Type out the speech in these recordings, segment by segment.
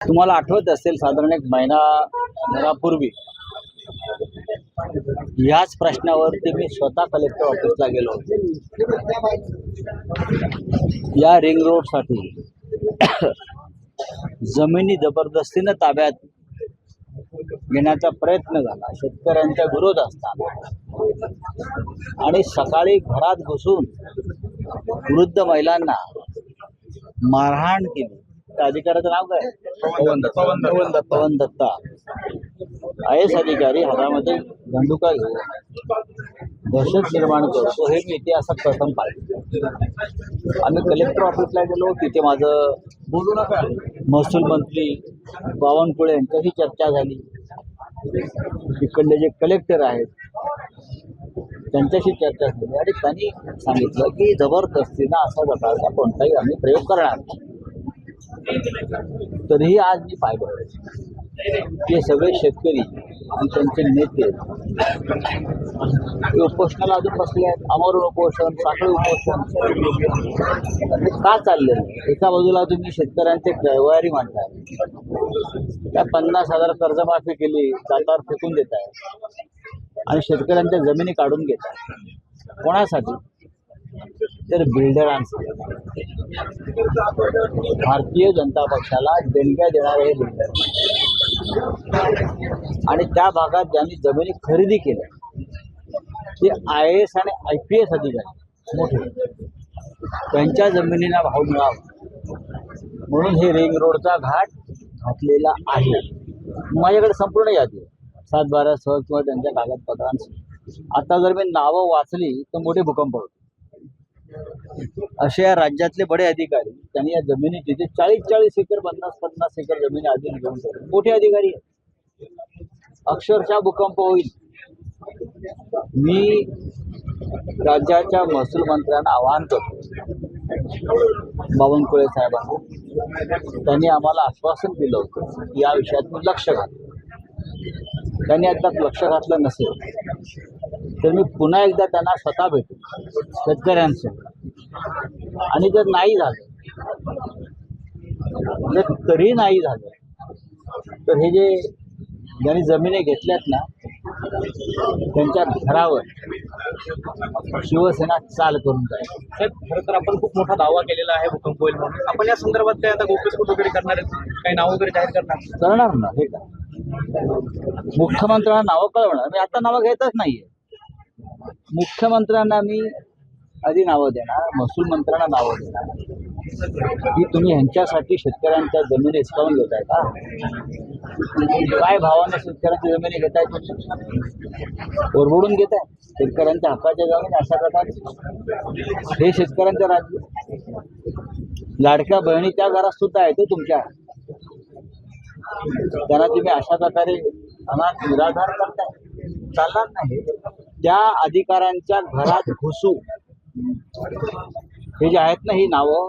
तुम्हाला आठवत असेल साधारण एक महिनाभरापूर्वी याच प्रश्नावरती मी स्वतः कलेक्टर ऑफिसला गेलो होतो. या रिंग रोडसाठी जमिनी जबरदस्तीनं ताब्यात घेण्याचा प्रयत्न झाला शेतकऱ्यांच्या विरोध असताना, आणि सकाळी घरात घुसून वृद्ध महिलांना मारहाण केली. त्या अधिकाऱ्याचं नाव काय? पवन दत्ता. IAS अधिकारी हातामध्ये दंडुका घेऊन दहशत निर्माण करतो हे मी इतिहासात प्रथम पाहिलं. आम्ही कलेक्टर ऑफिसला गेलो. तिथे माझं महसूल मंत्री बावनकुळे यांच्याशी चर्चा झाली. इकडले जे कलेक्टर आहेत त्यांच्याशी चर्चा झाली आणि त्यांनी सांगितलं की जबरदस्तीनं असा प्रकारचा कोणताही आम्ही प्रयोग करणार नाही. तरीही आज मी पाहिलं की सगळे शेतकरी आणि त्यांचे नेते उपोषणाला अजून बसले आहेत. आमरण उपोषण, साखळी उपोषण का चालले? एका बाजूला तुम्ही शेतकऱ्यांचे व्यवहारी मांडताय, त्या 50,000 कर्जमाफी केली, दातावर फेकून देत आहे आणि शेतकऱ्यांच्या जमिनी काढून घेत आहे. कोणासाठी? तर बिल्डरांसाठी. भारतीय जनता पक्षाला देणग्या देणारे हे बिल्डर आणि त्या भागात ज्यांनी जमिनी खरेदी केल्या ते IAS आणि IPS अधिकारी मोठे, त्यांच्या जमिनींना भाव मिळावा म्हणून हे रिंग रोडचा घाट घातलेला आहे. माझ्याकडे संपूर्ण यादी आहे 7-12 सह किंवा त्यांच्या कागदपत्रांची. आता जर मी नावं वाचली तर मोठे भूकंप होते. असे या राज्यातले बडे अधिकारी त्यांनी या जमिनी तिथे 40-40 एकर 50-50 एकर जमिनी आधी घेऊन ठेवल्या. मोठे अधिकारी आहेत. अक्षरशः भूकंप होईल. मी राज्याच्या महसूल मंत्र्यांना आवाहन करतो, बावनकुळे साहेबांना. त्यांनी आम्हाला आश्वासन दिलं होतं की या विषयात मी लक्ष घालतो. त्यांनी आता लक्ष घातलं नसेल तर मी पुन्हा एकदा त्यांना स्वतः भेटू शेतकऱ्यांसोबत. आणि जर नाही झालं, जर तरी नाही झालं तर हे जे ज्यांनी जमिनी घेतल्यात ना त्यांच्या घरावर शिवसेना चाल करून जाईल. साहेब, खरं तर आपण खूप मोठा दावा केलेला आहे भूकंप होईल म्हणून. आपण या संदर्भात काय आता गोप्यस्फोट वगैरे करणार आहेत? काही नाव वगैरे जाहीर करणार ना? हे का मुख्यमंत्र्यांना नावं कळवणार? मी आता नावं घेतच नाहीये. मुख्यमंत्र्यांना मी आधी नावं देणार, महसूल मंत्र्यांना नावं देणार की तुम्ही ह्यांच्यासाठी शेतकऱ्यांच्या जमिनी हिसकावून घेताय का? काय भावाने शेतकऱ्यांच्या जमिनी घेताय? ओरबडून घेताय शेतकऱ्यांच्या हक्काच्या जमिनी अशा प्रकारे. हे शेतकऱ्यांचं राज्य. लाडक्या बहिणीच्या घरात सुद्धा आहे ते तुमच्या. त्यांना तुम्ही अशा प्रकारे अनाथ निराधार करताय, चालणार नाही. त्या अधिकाऱ्यांच्या घरात घुसू हे जे आहेत ना ही नावं,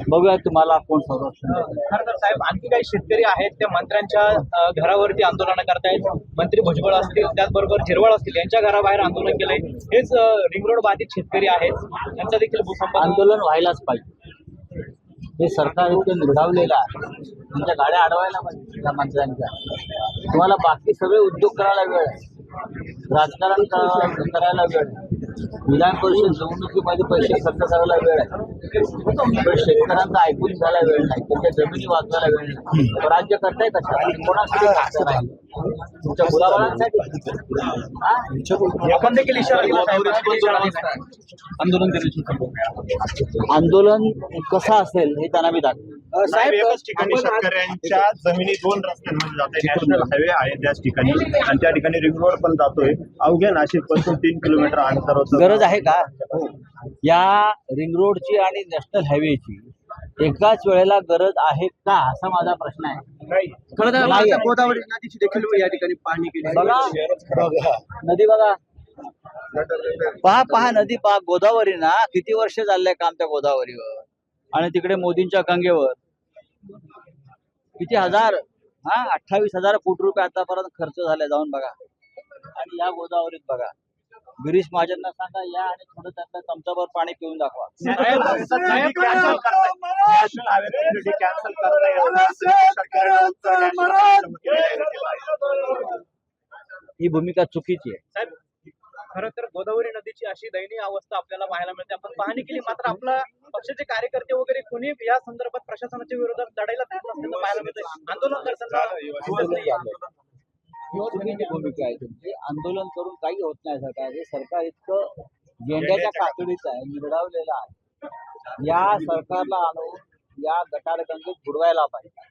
बघूया तुम्हाला कोण संरक्षण. खरं तर साहेब, आणखी काही शेतकरी आहेत त्या मंत्र्यांच्या घरावरती आंदोलन करतायत. मंत्री भुजबळ असतील, त्याचबरोबर झिरवाळ असतील, यांच्या घराबाहेर आंदोलन केलंय. हेच रिंग रोड बाधित शेतकरी आहेत, त्यांचा देखील भूकंप. आंदोलन व्हायलाच पाहिजे. हे सरकार इतकं निर्धावलेलं आहे. तुमच्या गाड्या अडवायला पाहिजे त्या मंत्र्यांच्या. तुम्हाला बाकी सगळे उद्योग करायला वेळ आहे, राजकारण करायला वेळ आहे, विधान परिषद निवडणुकीमध्ये पैसे खर्च करायला वेळ आहे, पण शेतकऱ्यांचं ऐकून घ्यायला वेळ नाही, त्यांच्या जमिनी वाचवायला वेळ नाही. राज्य करताय कशा? कोणासाठी खातं नाही? तुमच्या मुलाबाळांसाठी. आपण देखील इशारा दिला आंदोलन कसं असेल हे त्यांना मी दाखवेन. साहेब, एकाच ठिकाणी शेतकऱ्यांच्या जमिनी 2 रस्त्यांमध्ये जाते. नॅशनल हायवे आहे त्याच ठिकाणी आणि त्या ठिकाणी रिंग रोड पण जातोय. अवघ्या नाशिकपासून 3 किलोमीटर अंतरावर. गरज आहे का या रिंग रोडची आणि नॅशनल हायवेची एकाच वेळेला गरज आहे का, असा माझा प्रश्न आहे. गोदावरी नदीची देखील या ठिकाणी पाहणी केली. बघा नदी, बघा पहा नदी पहा. गोदावरी ना किती वर्ष चाललंय काम त्या गोदावरीवर, आणि तिकडे मोदींच्या गंगेवर किती हजार 28,000 कोटी रुपये आतापर्यंत खर्च झाले. जाऊन बघा. आणि या गोदावरीत बघा गिरीश महाजनना सांगा या आणि थोडं त्यांना चमचाभर पाणी पिऊन दाखवा. साहेब, cancel National Highway Authority cancel ही भूमिका चुकीची आहे. साहेब, खरं तर गोदावरी नदीची अशी दयनीय अवस्था आपल्याला पाहायला मिळते. आपण पाहणी केली, मात्र आपला पक्षाचे कार्यकर्ते वगैरे कोणी या संदर्भात प्रशासनाच्या विरोधात लढायला तयार नसल्याचं पाहायला मिळतंय. आंदोलन करताना दिसत नाही आहे. ही चुकीची भूमिका आहे तुमची. आंदोलन करून काही होत नाही. सरकार हे सरकार इतकं गेंड्याच्या कातडीचं आहे, निवडावलेलं आहे. या सरकारला आणून या गटारगंगेत बुडवायला पाहिजे.